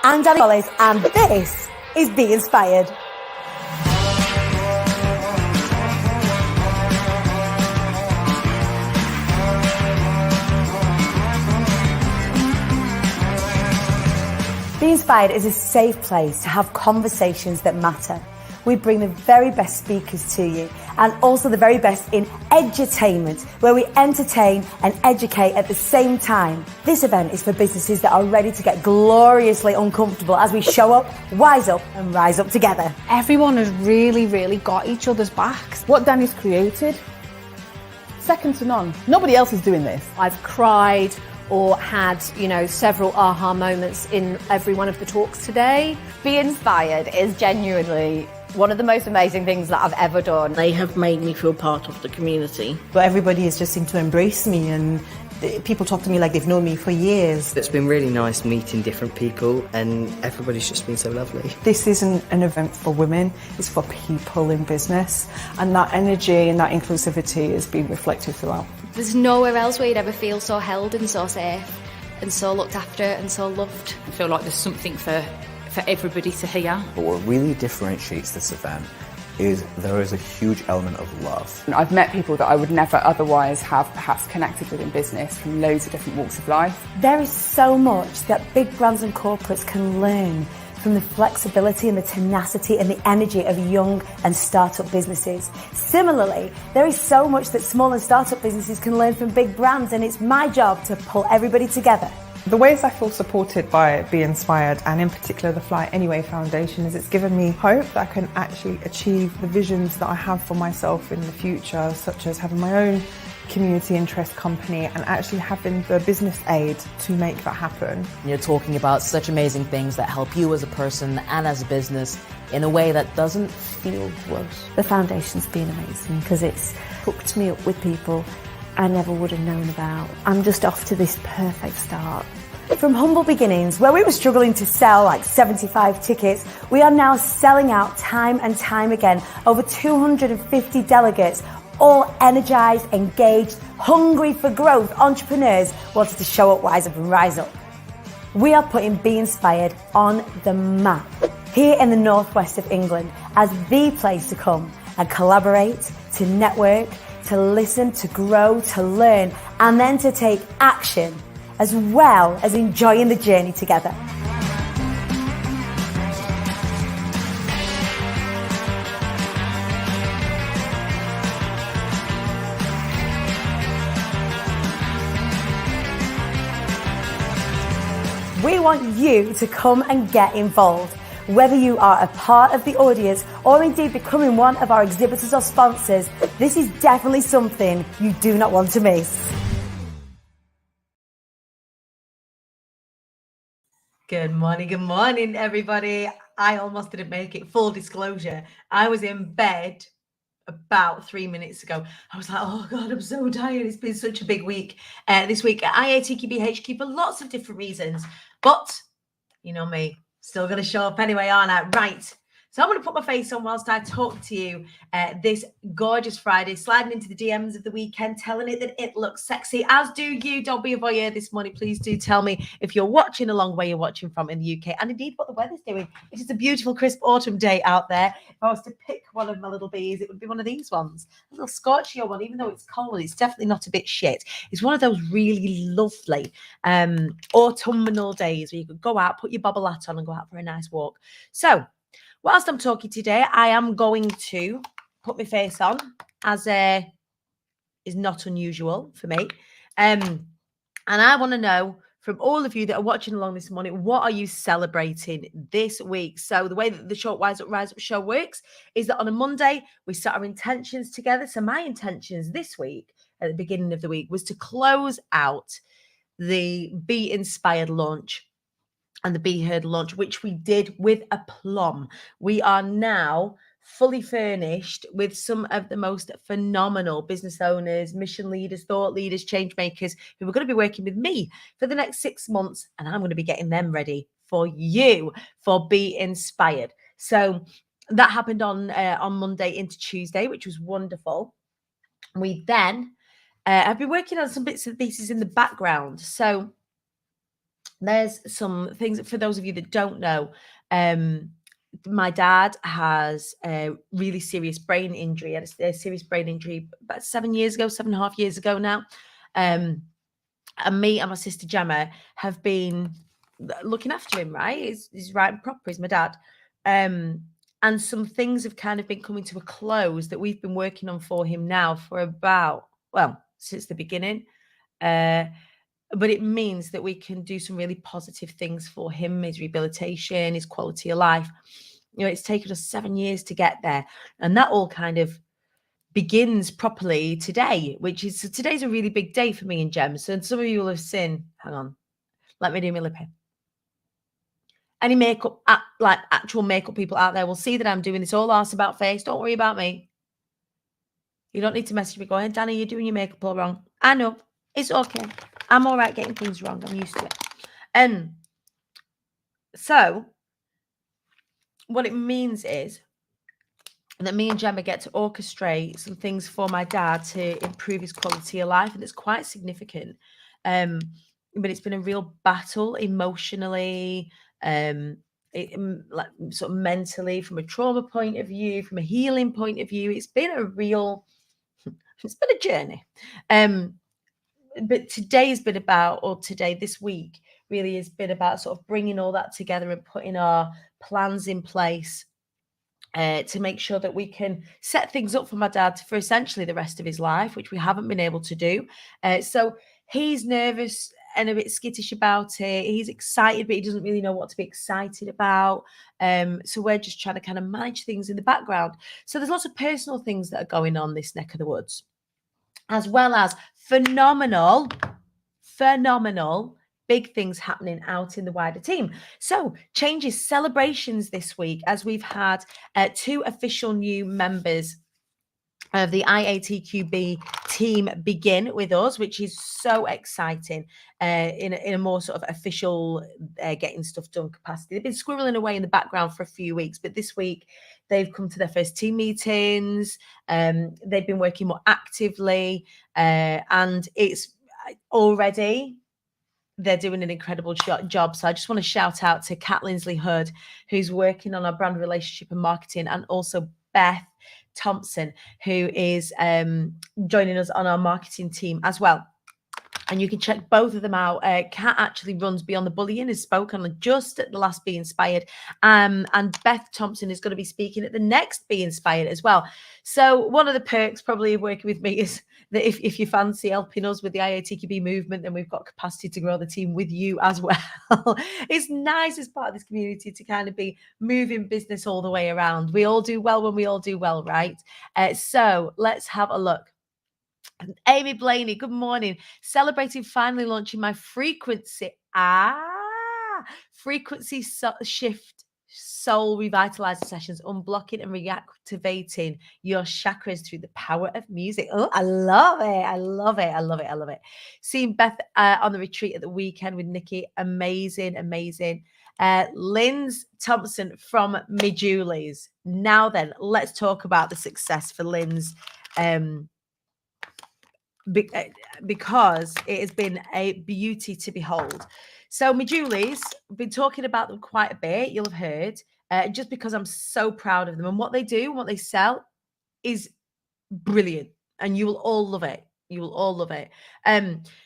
I'm Danny Wallace, and this is Be Inspired. Be Inspired is a safe place to have conversations that matter. We bring the very best speakers to you and also the very best in edutainment, where we entertain and educate at the same time. This event is for businesses that are ready to get gloriously uncomfortable as we show up, wise up and rise up together. Everyone has really got each other's backs. What Danny's created, second to none. Nobody else is doing this. I've cried or had, several aha moments in every one of the talks today. Be Inspired is genuinely one of the most amazing things that I've ever done. They have made me feel part of the community. But everybody has just seemed to embrace me, and people talk to me like they've known me for years. It's been really nice meeting different people, and everybody's just been so lovely. This isn't an event for women, it's for people in business, and that energy and that inclusivity has been reflected throughout. There's nowhere else where you'd ever feel so held and so safe and so looked after and so loved. I feel like there's something for everybody to hear. But what really differentiates this event is there is a huge element of love. I've met people that I would never otherwise have perhaps connected with in business from loads of different walks of life. There is so much that big brands and corporates can learn from the flexibility and the tenacity and the energy of young and startup businesses. Similarly, there is so much that small and startup businesses can learn from big brands, and it's my job to pull everybody together. The ways I feel supported by Be Inspired, and in particular the Fly Anyway Foundation, is it's given me hope that I can actually achieve the visions that I have for myself in the future, such as having my own community interest company and actually having the business aid to make that happen. You're talking about such amazing things that help you as a person and as a business in a way that doesn't feel gross. The foundation's been amazing because it's hooked me up with people I never would have known about. I'm just off to this perfect start. From humble beginnings, where we were struggling to sell like 75 tickets, we are now selling out time and time again. Over 250 delegates, all energized, engaged, hungry for growth entrepreneurs wanted to show up, wise up and rise up. We are putting Be Inspired on the map here in the northwest of England as the place to come and collaborate, to network, to listen, to grow, to learn, and then to take action, as well as enjoying the journey together. We want you to come and get involved. Whether you are a part of the audience or indeed becoming one of our exhibitors or sponsors, this is definitely something you do not want to miss. Good morning, everybody. I almost didn't make it. Full disclosure, I was in bed about 3 minutes ago. I was like, oh God, I'm so tired. It's been such a big week this week at IATQB HQ for lots of different reasons. But you know me, still going to show up anyway, aren't I? Right. So I'm going to put my face on whilst I talk to you this gorgeous Friday, sliding into the DMs of the weekend, telling it that it looks sexy, as do you. Don't be a voyeur this morning. Please do tell me if you're watching along where you're watching from in the UK, and indeed what the weather's doing. It is a beautiful, crisp autumn day out there. If I was to pick one of my little bees, it would be one of these ones. A little scorchier one, even though it's cold, it's definitely not a bit shit. It's one of those really lovely autumnal days where you could go out, put your bobble hat on and go out for a nice walk. So, whilst I'm talking today, I am going to put my face on, as is not unusual for me. And I want to know from all of you that are watching along this morning, what are you celebrating this week? So the way that the Short Rise Up show works is that on a Monday, we set our intentions together. So my intentions this week, at the beginning of the week, was to close out the Be Inspired launch and the Be Heard launch, which we did with aplomb. We are now fully furnished with some of the most phenomenal business owners, mission leaders, thought leaders, change makers who are going to be working with me for the next 6 months. And I'm going to be getting them ready for you for Be Inspired. So that happened on Monday into Tuesday, which was wonderful. We then have been working on some bits and pieces in the background. So there's some things for those of you that don't know. My dad has a really serious brain injury. He had a serious brain injury about 7.5 years ago now. And me and my sister Gemma have been looking after him, right? He's right and proper. He's my dad. And some things have kind of been coming to a close that we've been working on for him now for about, well, since the beginning. But it means that we can do some really positive things for him, his rehabilitation, his quality of life. You know, it's taken us 7 years to get there. And that all kind of begins properly today, today's a really big day for me and Jem. So some of you will have seen, hang on, let me do my lip here. Any makeup, like actual makeup people out there will see that I'm doing this all arse about face. Don't worry about me. You don't need to message me going, Danny, you're doing your makeup all wrong. I know. It's okay. I'm all right getting things wrong. I'm used to it. So what it means is that me and Gemma get to orchestrate some things for my dad to improve his quality of life, and it's quite significant. But it's been a real battle emotionally, like sort of mentally, from a trauma point of view, from a healing point of view. It's been a journey. But this week really has been about sort of bringing all that together and putting our plans in place to make sure that we can set things up for my dad for essentially the rest of his life, which we haven't been able to do. So he's nervous and a bit skittish about it. He's excited, but he doesn't really know what to be excited about. So we're just trying to kind of manage things in the background. So there's lots of personal things that are going on this neck of the woods, as well as phenomenal big things happening out in the wider team. So changes, celebrations this week, as we've had 2 official new members of the IATQB team begin with us, which is so exciting in a more sort of official getting stuff done capacity. They've been squirreling away in the background for a few weeks, but this week they've come to their first team meetings. They've been working more actively, and it's already they're doing an incredible job. So I just want to shout out to Kat Lindsley Hood, who's working on our brand relationship and marketing, and also Beth Thompson, who is joining us on our marketing team as well. And you can check both of them out. Kat actually runs Beyond the Bullying, has spoken on just at the last Be Inspired. And Beth Thompson is going to be speaking at the next Be Inspired as well. So one of the perks probably of working with me is that if you fancy helping us with the IATQB movement, then we've got capacity to grow the team with you as well. It's nice as part of this community to kind of be moving business all the way around. We all do well when we all do well, right? So let's have a look. Amy Blaney, good morning. Celebrating finally launching my frequency shift soul revitalizer sessions, unblocking and reactivating your chakras through the power of music. Oh, I love it. Seeing Beth on the retreat at the weekend with Nikki, amazing. Linz Thompson from Me Julie's. Now then, let's talk about the success for Linz. Because it has been a beauty to behold. So Me Julie's, I've been talking about them quite a bit, you'll have heard, just because I'm so proud of them. And what they do, what they sell is brilliant. And you will all love it.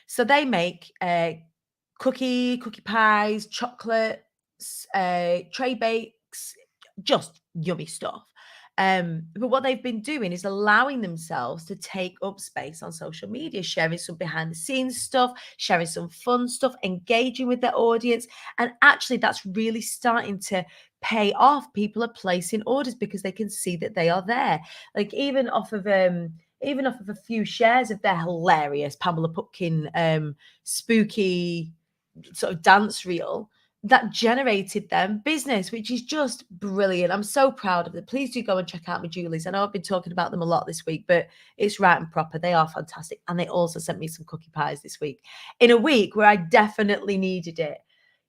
So they make cookie pies, chocolates, tray bakes, just yummy stuff. But what they've been doing is allowing themselves to take up space on social media, sharing some behind the scenes stuff, sharing some fun stuff, engaging with their audience. And actually that's really starting to pay off. People are placing orders because they can see that they are there. Like even off of a few shares of their hilarious Pamela Pupkin spooky sort of dance reel, that generated them business, which is just brilliant. I'm so proud of them. Please do go and check out Me Julie's. I know I've been talking about them a lot this week, but it's right and proper. They are fantastic. And they also sent me some cookie pies this week, in a week where I definitely needed it.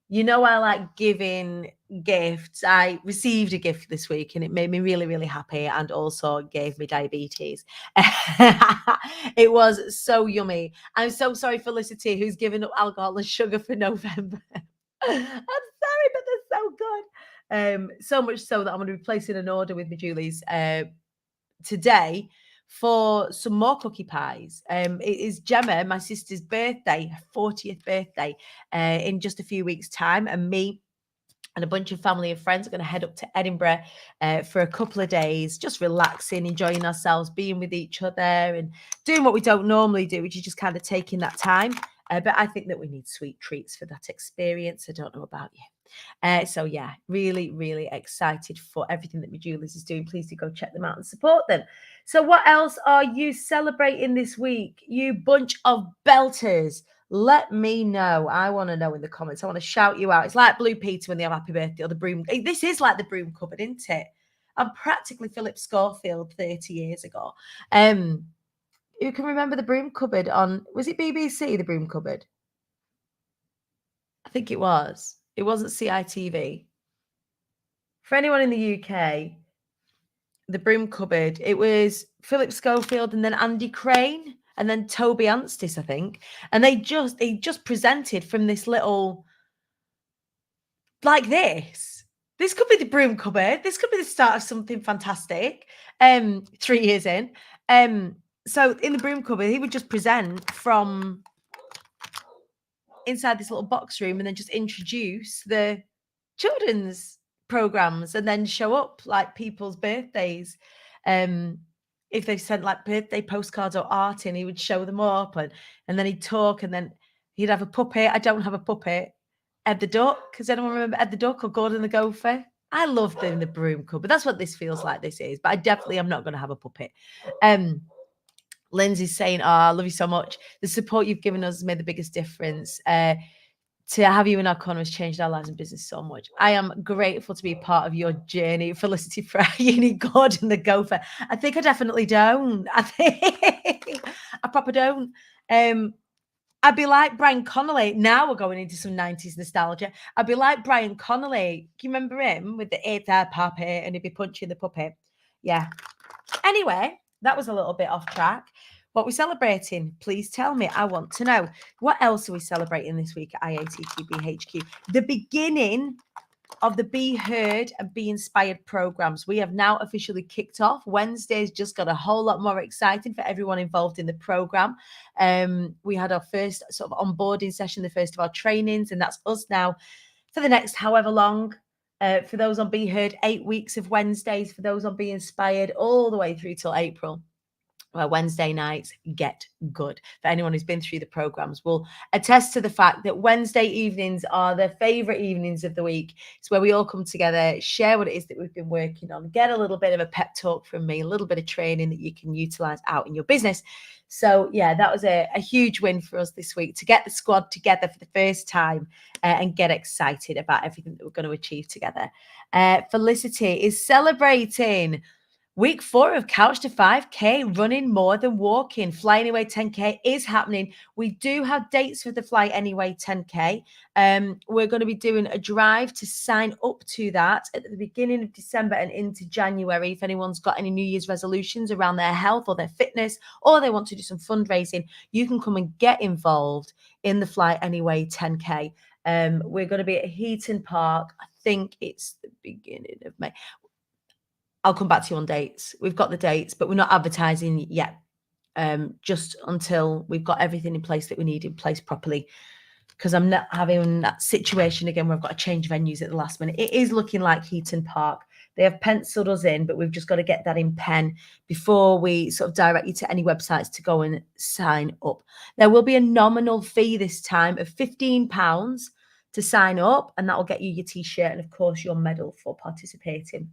You know, I like giving gifts. I received a gift this week and it made me really, really happy, and also gave me diabetes. It was so yummy. I'm so sorry for Felicity, who's given up alcohol and sugar for November. I'm sorry, but they're so good. So much so that I'm going to be placing an order with my Julie's today for some more cookie pies. It is Gemma, my sister's birthday, her 40th birthday, in just a few weeks' time, and me and a bunch of family and friends are going to head up to Edinburgh for a couple of days, just relaxing, enjoying ourselves, being with each other and doing what we don't normally do, which is just kind of taking that time. But I think that we need sweet treats for that experience. I don't know about you. So yeah, really, really excited for everything that Medula's is doing. Please do go check them out and support them. So what else are you celebrating this week, you bunch of belters? Let me know. I want to know in the comments. I want to shout you out. It's like Blue Peter when they have happy birthday or the broom. This is like the broom cupboard, isn't it? I'm practically Philip Schofield 30 years ago. Who can remember the broom cupboard on, was it BBC, the broom cupboard? I think it was. It wasn't CITV. For anyone in the UK, the broom cupboard, it was Philip Schofield and then Andy Crane and then Toby Anstis, I think. And they just presented from this little, like this. This could be the broom cupboard. This could be the start of something fantastic. 3 years in. So in the broom cupboard, he would just present from inside this little box room and then just introduce the children's programs and then show up like people's birthdays. If they sent like birthday postcards or art in, he would show them up and then he'd talk and then he'd have a puppet. I don't have a puppet. Ed the Duck. Does anyone remember Ed the Duck or Gordon the Gopher? I loved in the broom cupboard. That's what this feels like this is, but I definitely am not going to have a puppet. Lindsay's saying, oh, I love you so much. The support you've given us has made the biggest difference. To have you in our corner has changed our lives and business so much. I am grateful to be a part of your journey. Felicity Fry, you need Gordon the Gopher. I think I definitely don't. I proper don't. I'd be like Brian Connolly. Now we're going into some 90s nostalgia. I'd be like Brian Connolly. Do you remember him with the 8th puppet and he'd be punching the puppet? Yeah. Anyway, that was a little bit off track. What we're celebrating, please tell me. I want to know. What else are we celebrating this week at IATQB HQ? The beginning of the Be Heard and Be Inspired programs. We have now officially kicked off. Wednesday's just got a whole lot more exciting for everyone involved in the program. We had our first sort of onboarding session, the first of our trainings, and that's us now for the next however long. For those on Be Heard, 8 weeks of Wednesdays. For those on Be Inspired, all the way through till April. Well, Wednesday nights get good. For anyone who's been through the programs will attest to the fact that Wednesday evenings are their favorite evenings of the week. It's where we all come together, share what it is that we've been working on, get a little bit of a pep talk from me, a little bit of training that you can utilize out in your business. So yeah, that was a huge win for us this week to get the squad together for the first time and get excited about everything that we're going to achieve together. Felicity is celebrating week 4 of Couch to 5K, running more than walking. Fly Anyway 10K is happening. We do have dates for the Fly Anyway 10K. We're going to be doing a drive to sign up to that at the beginning of December and into January. If anyone's got any New Year's resolutions around their health or their fitness, or they want to do some fundraising, you can come and get involved in the Fly Anyway 10K. We're going to be at Heaton Park. I think it's the beginning of May. I'll come back to you on dates. We've got the dates, but we're not advertising yet. Just until we've got everything in place that we need in place properly. Because I'm not having that situation again where I've got to change venues at the last minute. It is looking like Heaton Park. They have penciled us in, but we've just got to get that in pen before we sort of direct you to any websites to go and sign up. There will be a nominal fee this time of £15 to sign up, and that will get you your T-shirt and, of course, your medal for participating.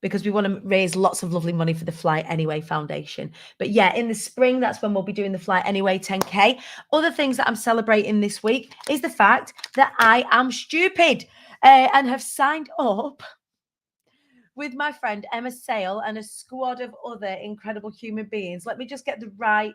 Because we want to raise lots of lovely money for the Fly Anyway Foundation. But yeah, in the spring, that's when we'll be doing the Fly Anyway 10K. Other things that I'm celebrating this week is the fact that I am stupid and have signed up with my friend Emma Sale and a squad of other incredible human beings. Let me just get the right.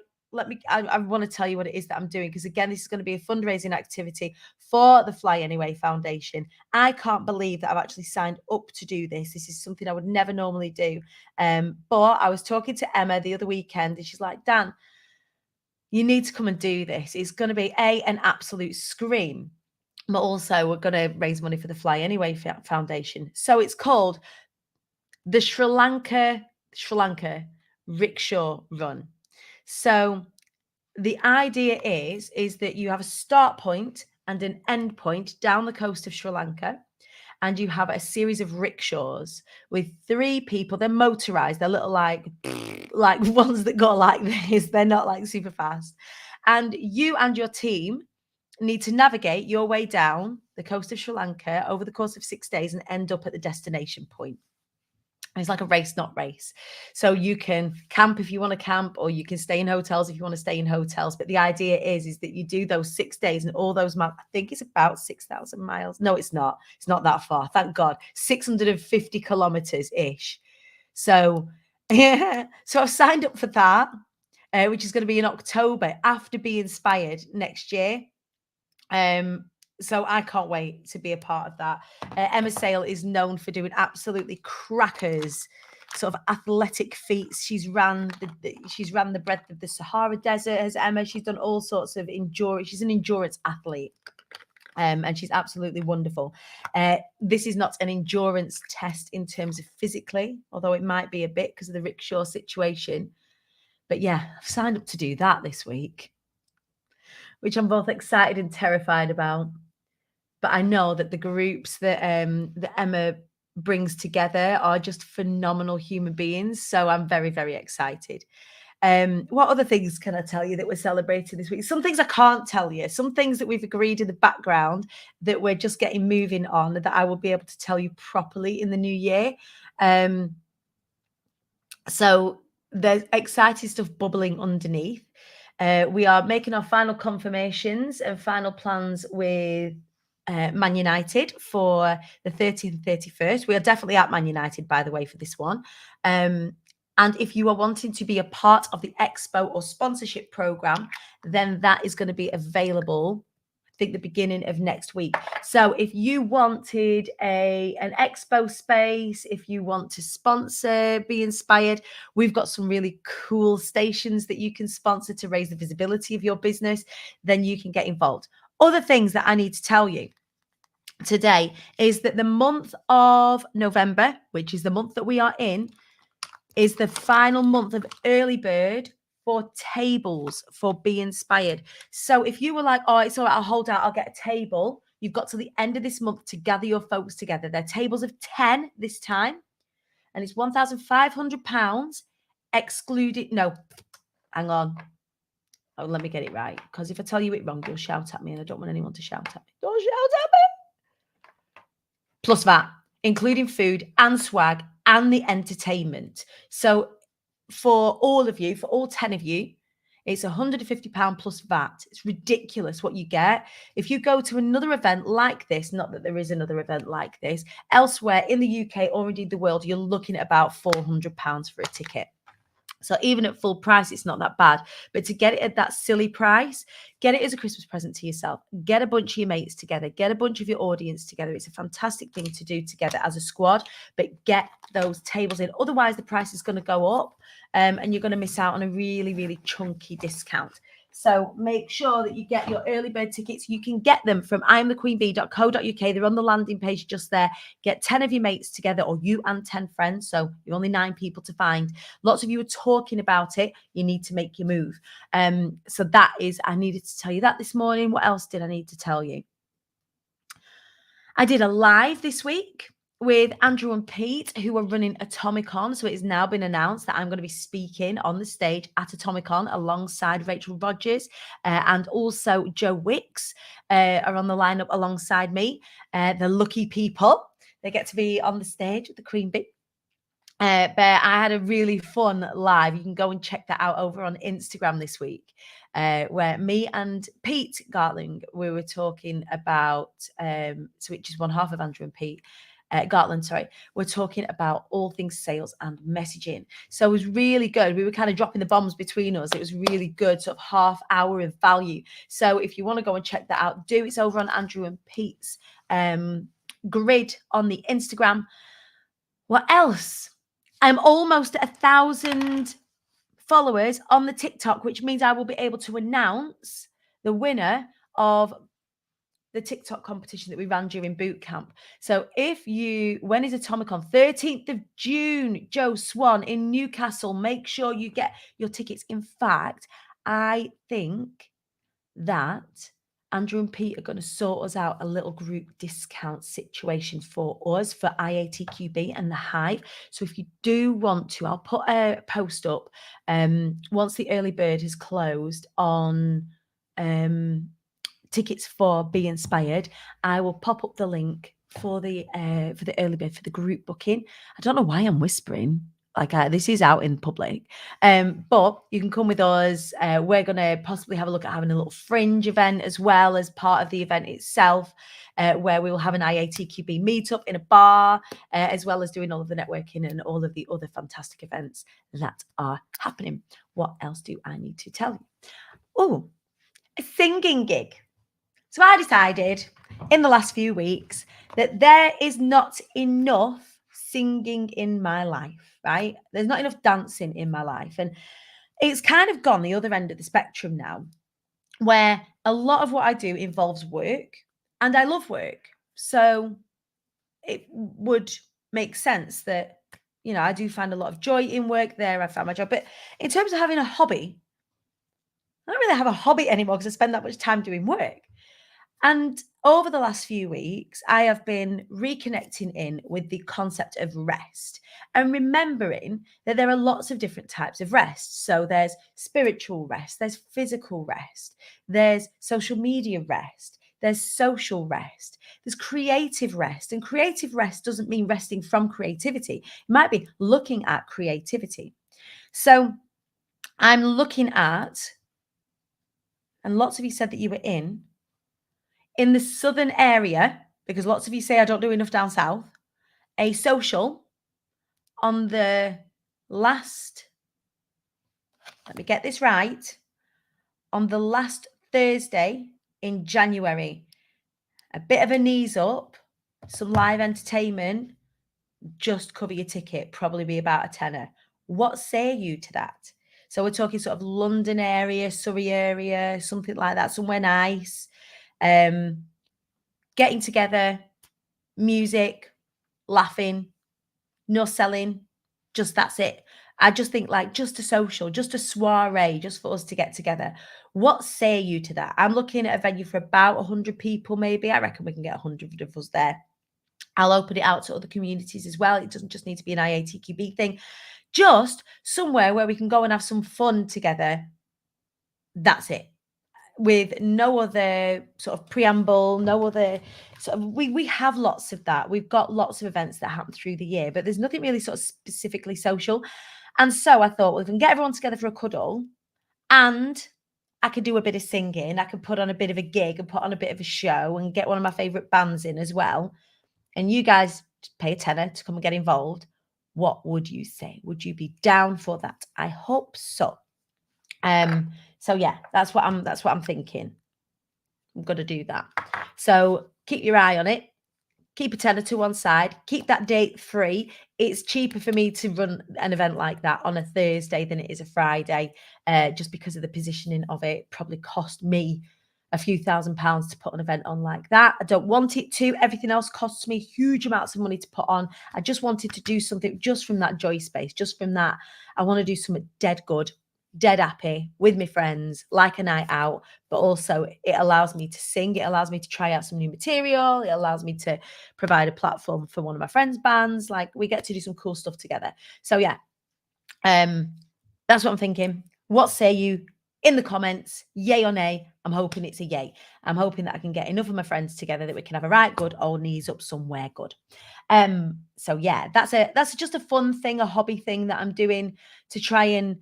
I want to tell you what it is that I'm doing, because again, this is going to be a fundraising activity for the Fly Anyway Foundation. I can't believe that I've actually signed up to do this. This is something I would never normally do. But I was talking to Emma the other weekend and she's like, Dan, you need to come and do this. It's going to be an absolute scream. but also we're going to raise money for the Fly Anyway Foundation. So it's called the Sri Lanka Rickshaw Run. So the idea is that you have a start point and an end point down the coast of Sri Lanka, and you have a series of rickshaws with 3 people. They're motorized. They're little like ones that go like this. They're not like super fast. And you and your team need to navigate your way down the coast of Sri Lanka over the course of 6 days and end up at the destination point. It's like a race, not race. So you can camp if you want to camp, or you can stay in hotels if you want to stay in hotels. But the idea is that you do those 6 days and all those miles. I think it's about 6,000 miles. No, it's not. It's not that far. Thank God. 650 kilometers ish. So, yeah. So I've signed up for that, which is going to be in October after Be Inspired next year. So I can't wait to be a part of that. Emma Sale is known for doing absolutely crackers, sort of athletic feats. She's ran the breadth of the Sahara Desert, has Emma. She's done all sorts of endurance. She's an endurance athlete. And she's absolutely wonderful. This is not an endurance test in terms of physically, although it might be a bit because of the rickshaw situation. But yeah, I've signed up to do that this week, which I'm both excited and terrified about. But I know that the groups that Emma brings together are just phenomenal human beings. So I'm very, very excited. What other things can I tell you that we're celebrating this week? Some things I can't tell you. Some things that we've agreed in the background that we're just getting moving on, that I will be able to tell you properly in the new year. So there's exciting stuff bubbling underneath. We are making our final confirmations and final plans with Man United for the 30th and 31st. We are definitely at Man United, by the way, for this one. And if you are wanting to be a part of the expo or sponsorship program, then that is going to be available, I think, the beginning of next week. So if you wanted an expo space, if you want to sponsor Be Inspired, we've got some really cool stations that you can sponsor to raise the visibility of your business, then you can get involved. Other things that I need to tell you today is that the month of November, which is the month that we are in, is the final month of early bird for tables for Be Inspired. So if you were like, oh, it's all right, I'll hold out, I'll get a table, you've got to the end of this month to gather your folks together. They're tables of 10 this time, and it's £1,500 excluding, no, hang on. Oh, let me get it right, because if I tell you it wrong, you'll shout at me, and I don't want anyone to shout at me. Don't shout at me. Plus VAT, including food and swag and the entertainment. So for all of you, for all 10 of you, it's £150 plus VAT. It's ridiculous what you get. If you go to another event like this, not that there is another event like this, elsewhere in the UK or indeed the world, you're looking at about £400 for a ticket. So even at full price, it's not that bad. But to get it at that silly price, get it as a Christmas present to yourself. Get a bunch of your mates together. Get a bunch of your audience together. It's a fantastic thing to do together as a squad. But get those tables in. Otherwise, the price is going to go up and you're going to miss out on a really, really chunky discount. So make sure that you get your early bird tickets. You can get them from imthequeenbee.co.uk. They're on the landing page just there. Get 10 of your mates together, or you and 10 friends. So you're only 9 people to find. Lots of you are talking about it. You need to make your move. So that is, I needed to tell you that this morning. What else did I need to tell you? I did a live this week with Andrew and Pete, who are running Atomicon. So it has now been announced that I'm going to be speaking on the stage at Atomicon alongside Rachel Rogers and also Joe Wicks are on the lineup alongside me. The lucky people, they get to be on the stage with the Queen Bee. But I had a really fun live. You can go and check that out over on Instagram this week, where me and Pete Gartling, we were talking about, which is one half of Andrew and Pete, Gartland, sorry, we're talking about all things sales and messaging. So it was really good. We were kind of dropping the bombs between us. It was really good, sort of half hour of value. So if you want to go and check that out, do. It's over on Andrew and Pete's grid on the Instagram. What else? I'm almost at 1,000 followers on the TikTok, which means I will be able to announce the winner of the TikTok competition that we ran during boot camp. So when is Atomic on? 13th of June, Joe Swan in Newcastle. Make sure you get your tickets. In fact, I think that Andrew and Pete are going to sort us out a little group discount situation for us for IATQB and the Hive. So if you do want to, I'll put a post up once the early bird has closed on tickets for Be Inspired. I will pop up the link for the early bird for the group booking. I don't know why I'm whispering. This is out in public, but you can come with us. We're going to possibly have a look at having a little fringe event as well as part of the event itself, where we will have an IATQB meetup in a bar, as well as doing all of the networking and all of the other fantastic events that are happening. What else do I need to tell you? Oh, a singing gig. So I decided in the last few weeks that there is not enough singing in my life, right? There's not enough dancing in my life. And it's kind of gone the other end of the spectrum now, where a lot of what I do involves work, and I love work. So it would make sense that, I do find a lot of joy in work there. I found my job. But in terms of having a hobby, I don't really have a hobby anymore because I spend that much time doing work. And over the last few weeks, I have been reconnecting in with the concept of rest and remembering that there are lots of different types of rest. So there's spiritual rest, there's physical rest, there's social media rest, there's social rest, there's creative rest. And creative rest doesn't mean resting from creativity. It might be looking at creativity. So I'm looking at, and lots of you said that you were in the southern area, because lots of you say I don't do enough down south, a social on the last, let me get this right, on the last Thursday in January. A bit of a knees up, some live entertainment, just cover your ticket, probably be about a tenner. What say you to that? So we're talking sort of London area, Surrey area, something like that, somewhere nice. Getting together, music, laughing, no selling, just that's it. I just think just a social, just a soiree, just for us to get together. What say you to that? I'm looking at a venue for about 100 people, maybe. I reckon we can get 100 of us there. I'll open it out to other communities as well. It doesn't just need to be an IATQB thing. Just somewhere where we can go and have some fun together. That's it. With no other sort of preamble, no other sort of, we have lots of that. We've got lots of events that happen through the year, but there's nothing really sort of specifically social. And so I thought, well, if we can get everyone together for a cuddle and I could do a bit of singing, I could put on a bit of a gig and put on a bit of a show and get one of my favorite bands in as well. And you guys pay a tenner to come and get involved. What would you say? Would you be down for that? I hope so. So yeah, that's what I'm thinking. I'm going to do that. So keep your eye on it. Keep a tenner to one side. Keep that date free. It's cheaper for me to run an event like that on a Thursday than it is a Friday, just because of the positioning of it. Probably cost me a few £1,000s to put an event on like that. I don't want it to. Everything else costs me huge amounts of money to put on. I just wanted to do something just from that joy space, just from that. I want to do something dead good, dead happy with my friends, like a night out, but also it allows me to sing. It allows me to try out some new material. It allows me to provide a platform for one of my friends' bands. Like, we get to do some cool stuff together. So yeah, that's what I'm thinking. What say you in the comments? Yay or nay? I'm hoping it's a yay. I'm hoping that I can get enough of my friends together that we can have a right good old knees up somewhere good. So yeah, that's just a fun thing, a hobby thing that I'm doing to try and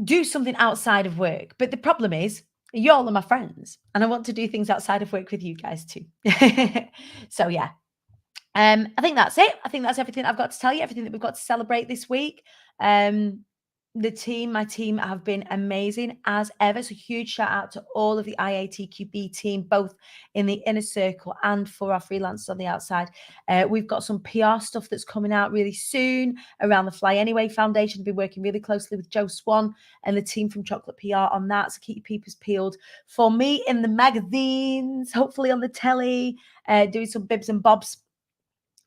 do something outside of work. But the problem is, y'all are my friends, and I want to do things outside of work with you guys too. So yeah, I think that's it. I think that's everything I've got to tell you, everything that we've got to celebrate this week. my team have been amazing as ever. So huge shout out to all of the IATQB team, both in the inner circle and for our freelancers on the outside. We've got some PR stuff that's coming out really soon around the Fly Anyway Foundation. I've been working really closely with Joe Swan and the team from Chocolate PR on that. So keep your peepers peeled for me in the magazines, hopefully on the telly, doing some bibs and bobs.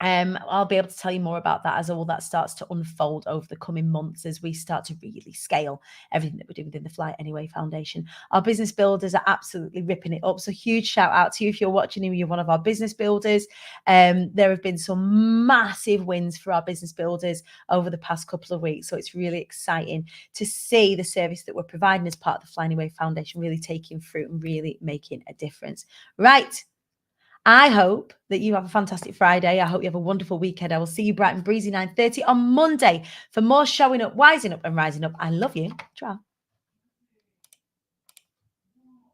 I'll be able to tell you more about that as all that starts to unfold over the coming months as we start to really scale everything that we're doing within the Fly Anyway Foundation. Our business builders are absolutely ripping it up. So huge shout out to you if you're watching and you're one of our business builders. There have been some massive wins for our business builders over the past couple of weeks. So it's really exciting to see the service that we're providing as part of the Fly Anyway Foundation really taking fruit and really making a difference. Right. I hope that you have a fantastic Friday. I hope you have a wonderful weekend. I will see you bright and breezy 9:30 on Monday for more showing up, wising up and rising up. I love you. Ciao.